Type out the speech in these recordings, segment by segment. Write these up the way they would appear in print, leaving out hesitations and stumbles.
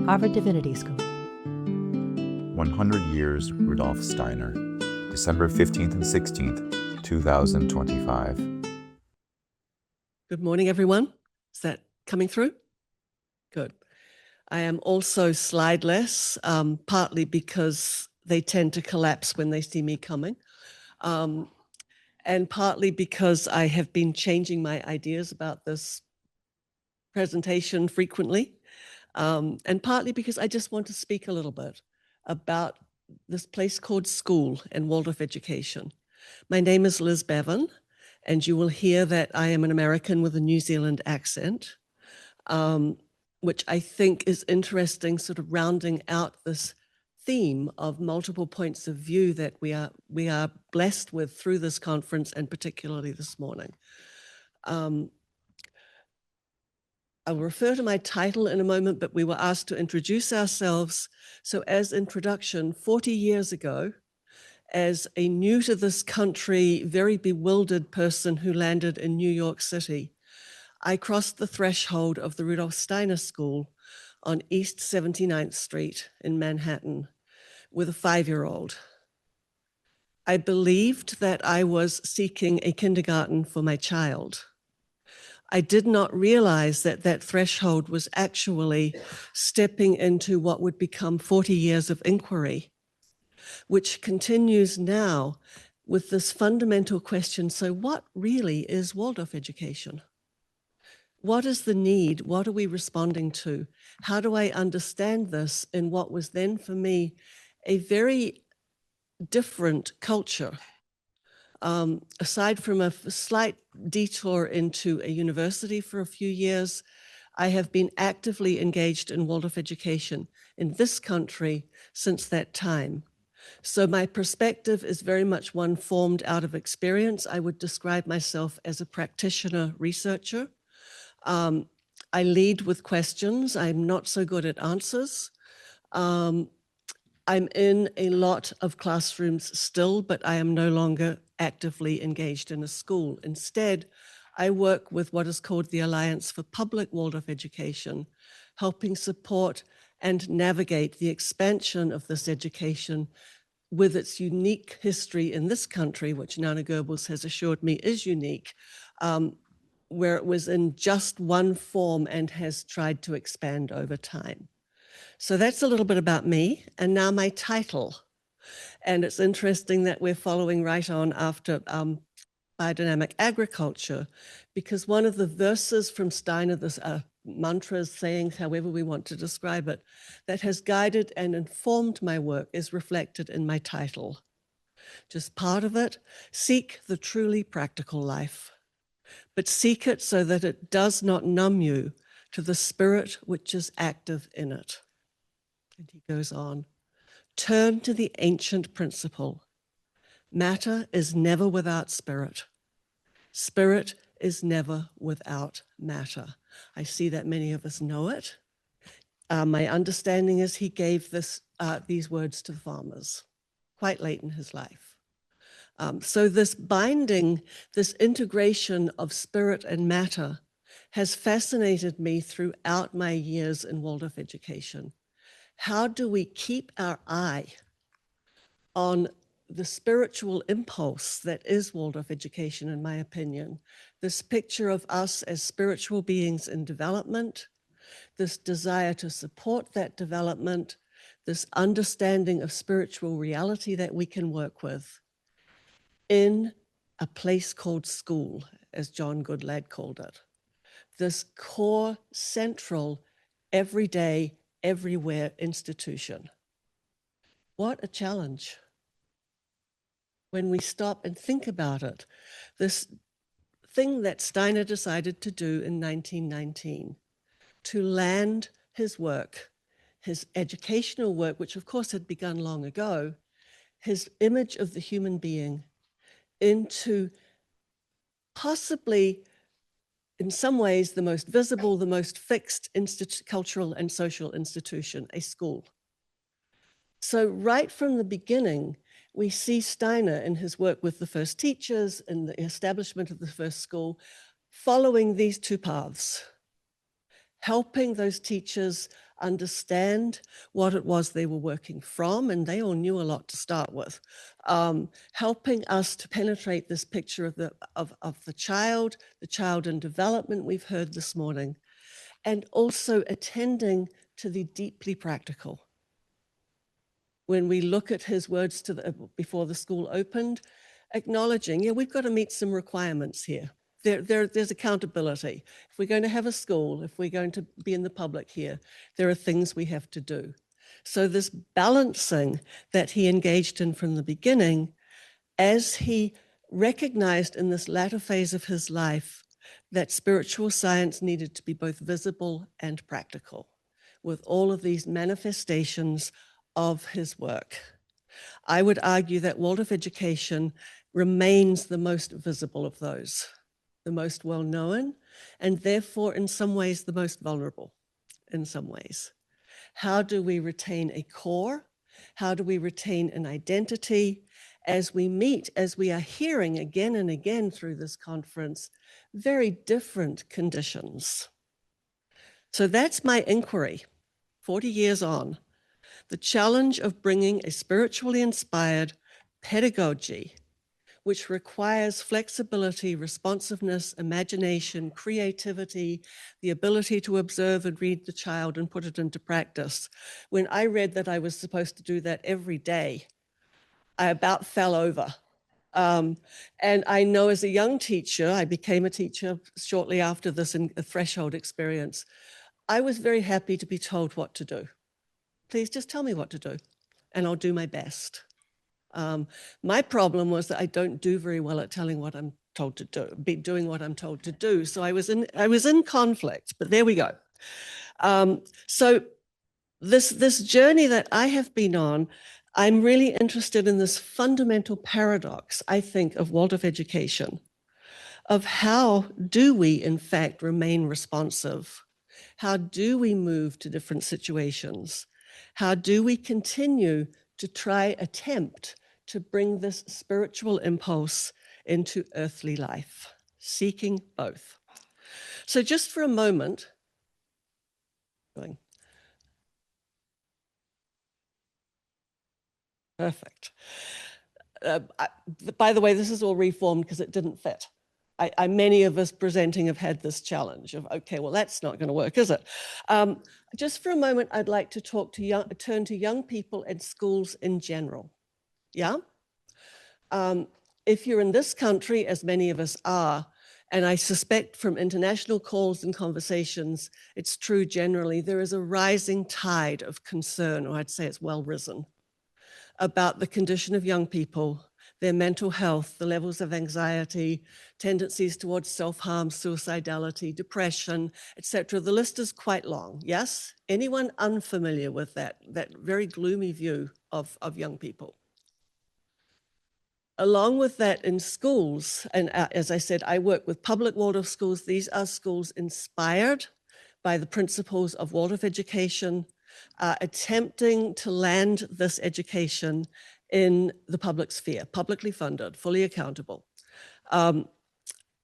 Harvard Divinity School. 100 Years Rudolf Steiner, December 15th and 16th, 2025. Good morning, everyone. Is that coming through? Good. I am also slideless, partly because they tend to collapse when they see me coming, and partly because I have been changing my ideas about this presentation frequently, and partly because I just want to speak a little bit about this place called school and Waldorf education. My name is Liz Beaven, and you will hear that I am an American with a New Zealand accent, which I think is interesting, sort of rounding out this theme of multiple points of view that we are blessed with through this conference, and particularly this morning. I'll refer to my title in a moment, but we were asked to introduce ourselves. So as introduction, 40 years ago, as a new to this country, very bewildered person who landed in New York City, I crossed the threshold of the Rudolf Steiner School on East 79th Street in Manhattan with a 5-year-old. I believed that I was seeking a kindergarten for my child. I did not realize that that threshold was actually stepping into what would become 40 years of inquiry, which continues now with this fundamental question: so what really is Waldorf education? What is the need? What are we responding to? How do I understand this in what was then for me a very different culture? Aside from a slight detour into a university for a few years, I have been actively engaged in Waldorf education in this country since that time. So my perspective is very much one formed out of experience. I would describe myself as a practitioner researcher. I lead with questions. I'm not so good at answers. I'm in a lot of classrooms still, but I am no longer actively engaged in a school. Instead, I work with what is called the Alliance for Public Waldorf Education, helping support and navigate the expansion of this education with its unique history in this country, which Nana Goebbels has assured me is unique, where it was in just one form and has tried to expand over time. So that's a little bit about me, and now my title. And it's interesting that we're following right on after biodynamic agriculture, because one of the verses from Steiner, this mantras, sayings, however we want to describe it, that has guided and informed my work is reflected in my title. Just part of it: seek the truly practical life, but seek it so that it does not numb you to the spirit which is active in it. And he goes on, turn to the ancient principle. Matter is never without spirit. Spirit is never without matter. I see that many of us know it. My understanding is he gave these words to farmers quite late in his life. So this binding, this integration of spirit and matter has fascinated me throughout my years in Waldorf education. How do we keep our eye on the spiritual impulse that is Waldorf education, in my opinion? This picture of us as spiritual beings in development, this desire to support that development, this understanding of spiritual reality that we can work with in a place called school, as John Goodlad called it. This core, central, everyday, everywhere institution. What a challenge when we stop and think about it. This thing that Steiner decided to do in 1919, to land his work, his educational work, which of course had begun long ago, his image of the human being, into possibly, in some ways, the most visible, the most fixed cultural and social institution, a school. So right from the beginning, we see Steiner in his work with the first teachers and the establishment of the first school, following these two paths, helping those teachers understand what it was they were working from, and they all knew a lot to start with, helping us to penetrate this picture of the child in development we've heard this morning, and also attending to the deeply practical. When we look at his words before the school opened, acknowledging, yeah, we've got to meet some requirements here. There's accountability. If we're going to have a school, if we're going to be in the public here, there are things we have to do. So this balancing that he engaged in from the beginning, as he recognized in this latter phase of his life that spiritual science needed to be both visible and practical, with all of these manifestations of his work. I would argue that Waldorf education remains the most visible of those, the most well-known, and therefore in some ways the most vulnerable in some ways. How do we retain a core? How do we retain an identity as we meet, as we are hearing again and again through this conference, very different conditions? So that's my inquiry, 40 years on. The challenge of bringing a spiritually inspired pedagogy, which requires flexibility, responsiveness, imagination, creativity, the ability to observe and read the child and put it into practice. When I read that I was supposed to do that every day, I about fell over. And I know as a young teacher, I became a teacher shortly after this in a threshold experience, I was very happy to be told what to do. Please just tell me what to do, and I'll do my best. My problem was that I don't do very well at telling what I'm told to do, doing what I'm told to do. So I was in conflict, but there we go. So this journey that I have been on, I'm really interested in this fundamental paradox, I think, of Waldorf education, of how do we, in fact, remain responsive? How do we move to different situations? How do we continue to attempt to bring this spiritual impulse into earthly life, seeking both? So just for a moment, perfect. By the way, this is all reformed because it didn't fit. Many of us presenting have had this challenge of, okay, well, that's not going to work, is it? Just for a moment, I'd like to turn to young people and schools in general. Yeah? If you're in this country, as many of us are, and I suspect from international calls and conversations, it's true generally, there is a rising tide of concern, or I'd say it's well risen, about the condition of young people, their mental health, the levels of anxiety, tendencies towards self-harm, suicidality, depression, etc. The list is quite long, yes? Anyone unfamiliar with that very gloomy view of young people? Along with that, in schools, and as I said, I work with public Waldorf schools. These are schools inspired by the principles of Waldorf education, attempting to land this education in the public sphere, publicly funded, fully accountable.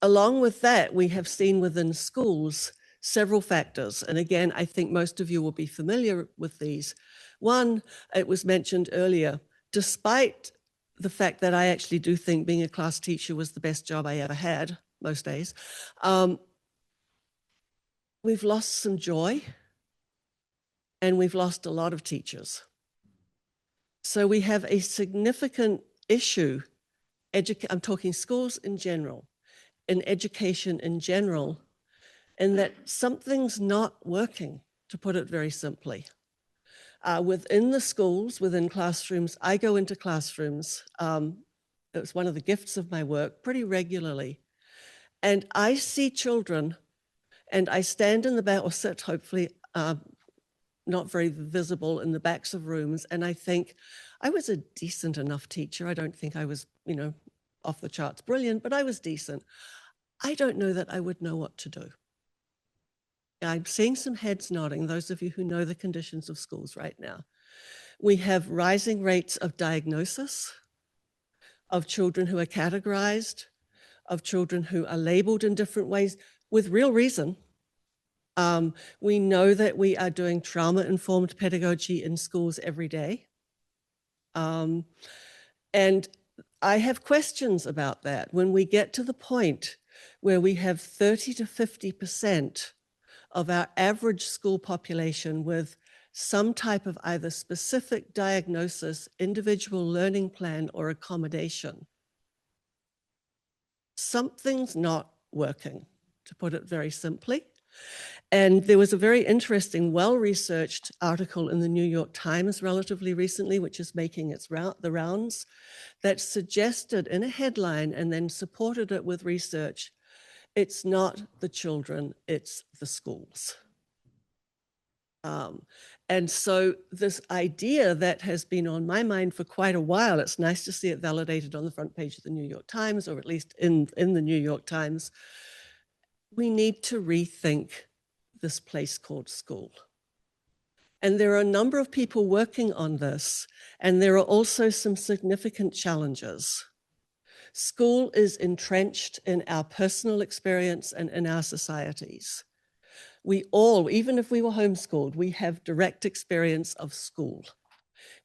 Along with that, we have seen within schools several factors. And again, I think most of you will be familiar with these. One, it was mentioned earlier, despite the fact that I actually do think being a class teacher was the best job I ever had, most days, we've lost some joy and we've lost a lot of teachers. So we have a significant issue, I'm talking schools in general, in education in general, in that something's not working, to put it very simply. Within the schools, within classrooms, I go into classrooms. It's one of the gifts of my work pretty regularly. And I see children, and I stand in the back, or sit hopefully, not very visible in the backs of rooms. And I think I was a decent enough teacher. I don't think I was, off the charts brilliant, but I was decent. I don't know that I would know what to do. I'm seeing some heads nodding, those of you who know the conditions of schools right now. We have rising rates of diagnosis, of children who are categorized, of children who are labeled in different ways with real reason. We know that we are doing trauma-informed pedagogy in schools every day. And I have questions about that. When we get to the point where we have 30 to 50% of our average school population with some type of either specific diagnosis, individual learning plan, or accommodation, something's not working, to put it very simply. And there was a very interesting, well-researched article in the New York Times relatively recently, which is making the rounds, that suggested in a headline and then supported it with research, it's not the children, it's the schools. And so this idea that has been on my mind for quite a while, it's nice to see it validated on the front page of the New York Times, or at least in the New York Times. We need to rethink this place called school. And there are a number of people working on this, and there are also some significant challenges. School is entrenched in our personal experience and in our societies. We all, even if we were homeschooled, we have direct experience of school.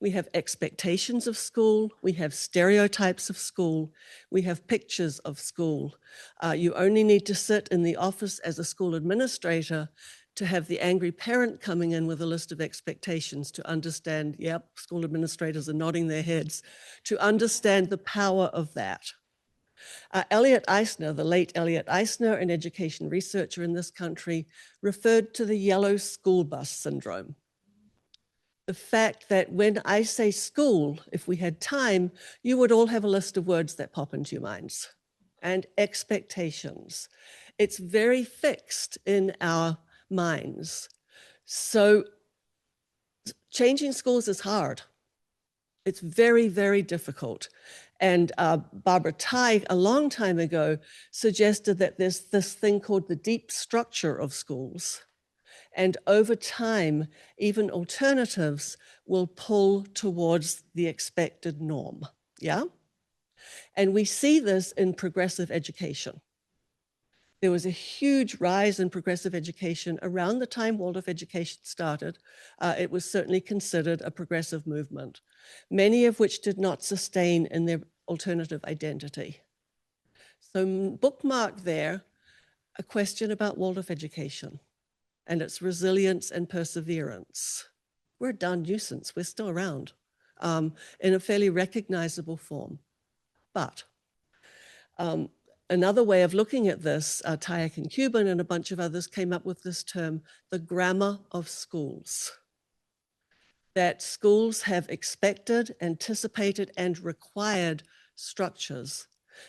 We have expectations of school, we have stereotypes of school, we have pictures of school. You only need to sit in the office as a school administrator to have the angry parent coming in with a list of expectations to understand, yep, school administrators are nodding their heads, to understand the power of that. Elliot Eisner, the late Elliot Eisner, an education researcher in this country, referred to the yellow school bus syndrome. The fact that when I say school, if we had time, you would all have a list of words that pop into your minds, and expectations. It's very fixed in our minds. So changing schools is hard. It's very, very difficult. And Barbara Tighe, a long time ago, suggested that there's this thing called the deep structure of schools. And over time, even alternatives will pull towards the expected norm, yeah? And we see this in progressive education. There was a huge rise in progressive education around the time Waldorf education started. It was certainly considered a progressive movement, many of which did not sustain in their alternative identity. So bookmark there a question about Waldorf education and its resilience and perseverance. We're a darn nuisance, we're still around in a fairly recognizable form. But another way of looking at this, Tayek and Cuban and a bunch of others came up with this term, the grammar of schools. That schools have expected, anticipated, and required structures.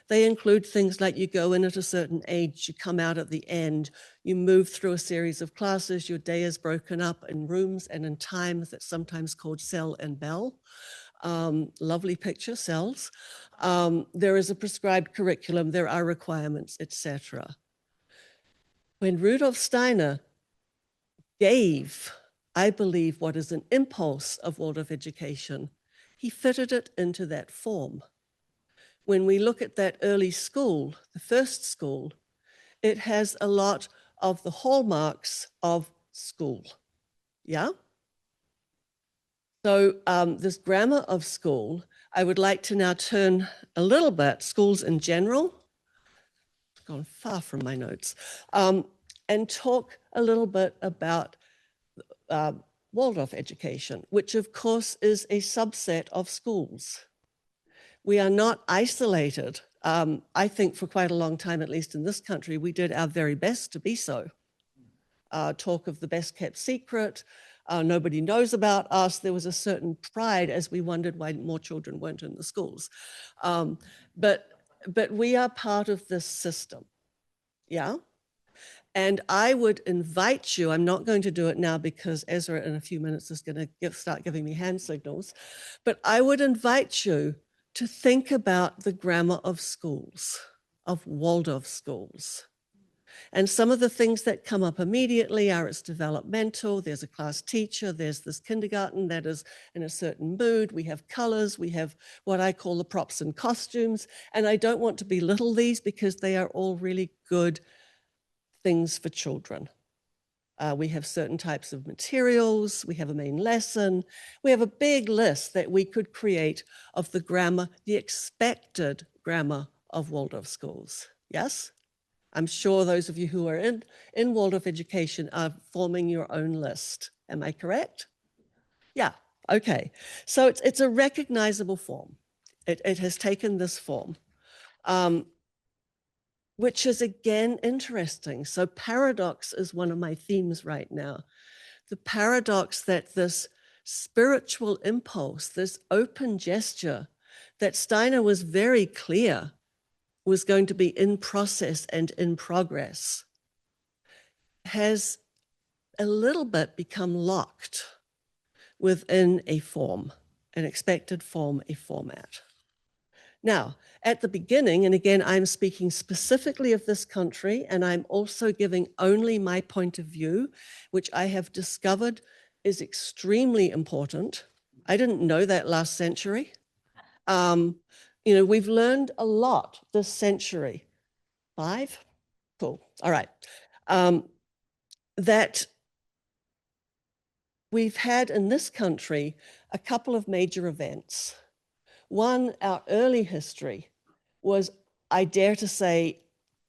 They include things like you go in at a certain age, you come out at the end, you move through a series of classes, your day is broken up in rooms and in times that's sometimes called cell and bell. Lovely picture, cells. There is a prescribed curriculum, there are requirements, etc. When Rudolf Steiner gave, I believe, what is an impulse of Waldorf education, he fitted it into that form. When we look at that early school, the first school, it has a lot of the hallmarks of school, yeah? So this grammar of school, I would like to now turn a little bit, schools in general, gone far from my notes, and talk a little bit about Waldorf education, which of course is a subset of schools. We are not isolated. I think for quite a long time, at least in this country, we did our very best to be so. Talk of the best kept secret, nobody knows about us. There was a certain pride as we wondered why more children weren't in the schools. But we are part of this system, yeah? And I would invite you, I'm not going to do it now because Ezra in a few minutes is going to start giving me hand signals, but I would invite you to think about the grammar of schools, of Waldorf schools. And some of the things that come up immediately are it's developmental, there's a class teacher, there's this kindergarten that is in a certain mood, we have colors, we have what I call the props and costumes, and I don't want to belittle these because they are all really good things for children. We have certain types of materials, we have a main lesson, we have a big list that we could create of the grammar, the expected grammar of Waldorf schools. Yes? I'm sure those of you who are in Waldorf education are forming your own list. Am I correct? Yeah, okay. So it's a recognizable form. It has taken this form, which is again interesting. So paradox is one of my themes right now. The paradox that this spiritual impulse, this open gesture that Steiner was very clear was going to be in process and in progress, has a little bit become locked within a form, an expected form, a format. Now, at the beginning, and again, I'm speaking specifically of this country, and I'm also giving only my point of view, which I have discovered is extremely important. I didn't know that last century. We've learned a lot this century. 5? Cool. All right. That we've had in this country a couple of major events. One, our early history was, I dare to say,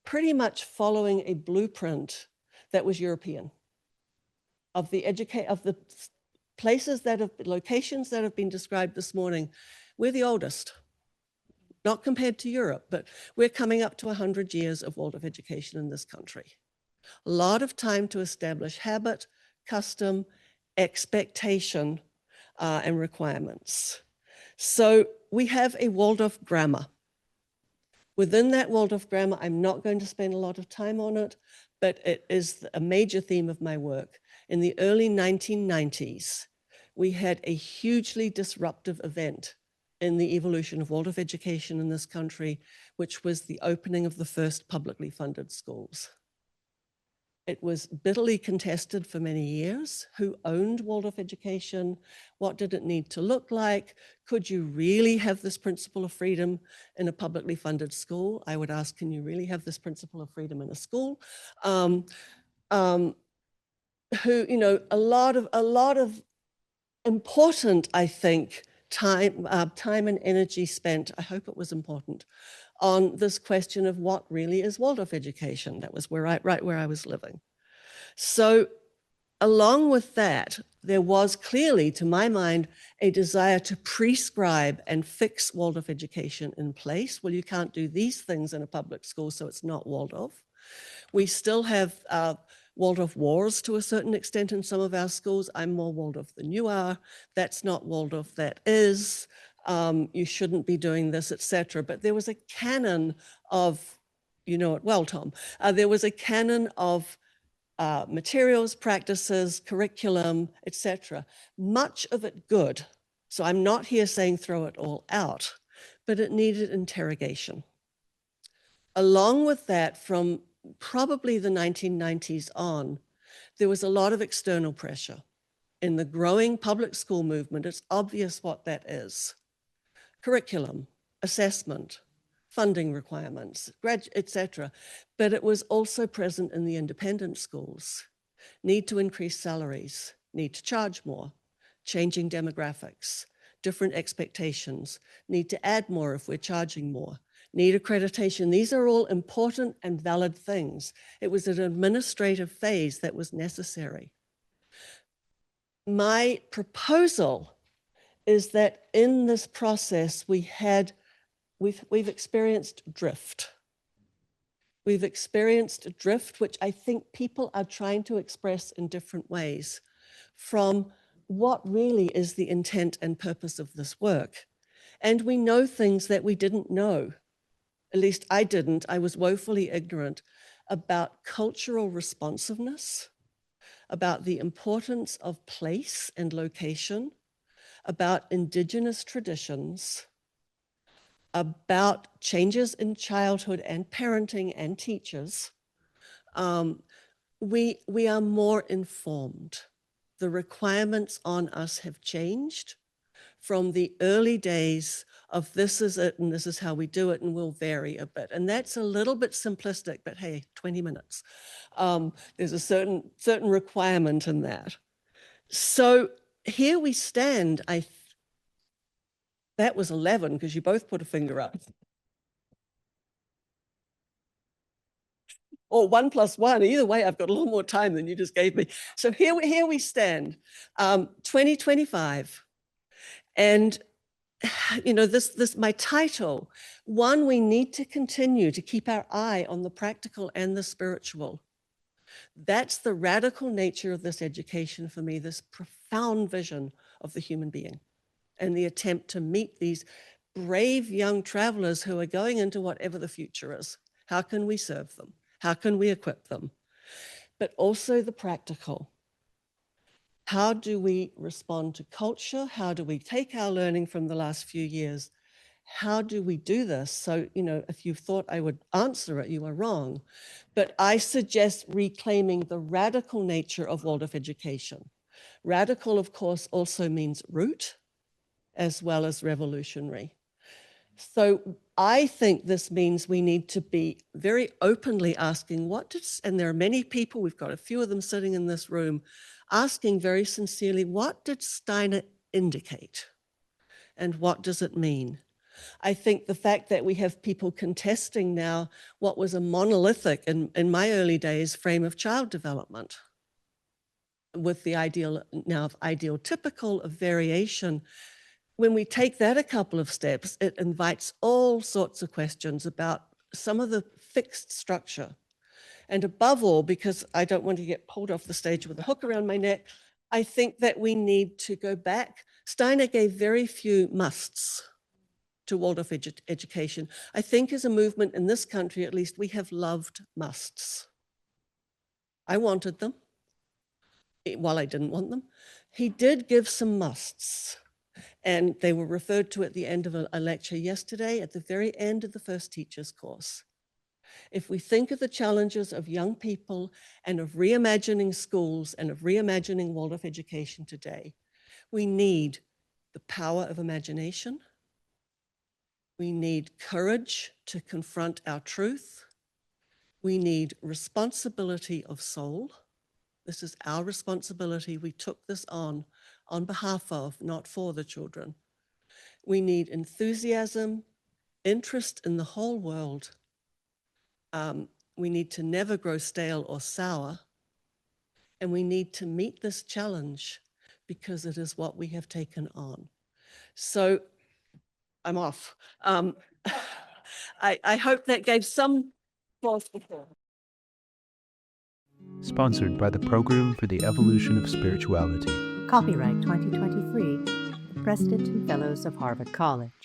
pretty much following a blueprint that was European of the places locations that have been described this morning. We're the oldest, not compared to Europe, but we're coming up to 100 years of Waldorf education in this country. A lot of time to establish habit, custom, expectation, and requirements. So we have a Waldorf grammar. Within that Waldorf grammar, I'm not going to spend a lot of time on it, but it is a major theme of my work. In the early 1990s, we had a hugely disruptive event in the evolution of Waldorf education in this country, which was the opening of the first publicly funded schools. It was bitterly contested for many years. Who owned Waldorf education? What did it need to look like? Could you really have this principle of freedom in a publicly funded school? I would ask, can you really have this principle of freedom in a school? A lot of important, I think, time and energy spent, I hope it was important, on this question of what really is Waldorf education. That was right where I was living. So along with that, there was clearly, to my mind, a desire to prescribe and fix Waldorf education in place. Well, you can't do these things in a public school, so it's not Waldorf. We still have Waldorf wars to a certain extent in some of our schools. I'm more Waldorf than you are. That's not Waldorf, that is. You shouldn't be doing this, etc. But there was a canon of, you know it well, Tom, there was a canon of materials, practices, curriculum, etc. Much of it good. So I'm not here saying throw it all out, but it needed interrogation. Along with that, from probably the 1990s on, there was a lot of external pressure. In the growing public school movement, it's obvious what that is. Curriculum, assessment, funding requirements, etc. But it was also present in the independent schools. Need to increase salaries, need to charge more, changing demographics, different expectations, need to add more if we're charging more, need accreditation. These are all important and valid things. It was an administrative phase that was necessary. My proposal is that in this process, we've experienced drift. We've experienced drift, which I think people are trying to express in different ways, from what really is the intent and purpose of this work. And we know things that we didn't know. At least I didn't. I was woefully ignorant about cultural responsiveness, about the importance of place and location, about indigenous traditions, about changes in childhood and parenting and teachers. We are more informed. The requirements on us have changed from the early days of this is it and this is how we do it, and we'll vary a bit. And that's a little bit simplistic, but hey, 20 minutes. There's a certain requirement in that. So here we stand. That was 11 because you both put a finger up. Or 1 + 1, either way, I've got a little more time than you just gave me. So here we stand, 2025. And, you know, this my title, one, we need to continue to keep our eye on the practical and the spiritual. That's the radical nature of this education for me, this profound vision of the human being and the attempt to meet these brave young travelers who are going into whatever the future is. How can we serve them? How can we equip them? But also the practical. How do we respond to culture? How do we take our learning from the last few years? How do we do this? So, you know, if you thought I would answer it, you are wrong. But I suggest reclaiming the radical nature of Waldorf education. Radical, of course, also means root as well as revolutionary. So I think this means we need to be very openly asking and there are many people, we've got a few of them sitting in this room, asking very sincerely, what did Steiner indicate? And what does it mean? I think the fact that we have people contesting now what was a monolithic, in my early days, frame of child development, with the ideal now of ideal typical, of variation. When we take that a couple of steps, it invites all sorts of questions about some of the fixed structure. And above all, because I don't want to get pulled off the stage with a hook around my neck, I think that we need to go back. Steiner gave very few musts to Waldorf education. I think as a movement in this country, at least, we have loved musts. I wanted them, while I didn't want them. He did give some musts. And they were referred to at the end of a lecture yesterday, at the very end of the first teacher's course. If we think of the challenges of young people and of reimagining schools and of reimagining Waldorf education today, we need the power of imagination. We need courage to confront our truth. We need responsibility of soul. This is our responsibility. We took this on behalf of, not for the children. We need enthusiasm, interest in the whole world. We need to never grow stale or sour. And we need to meet this challenge because it is what we have taken on. So I'm off. I hope that gave some thought before. Sponsored by the Program for the Evolution of Spirituality. Copyright 2023, the Preston Fellows of Harvard College.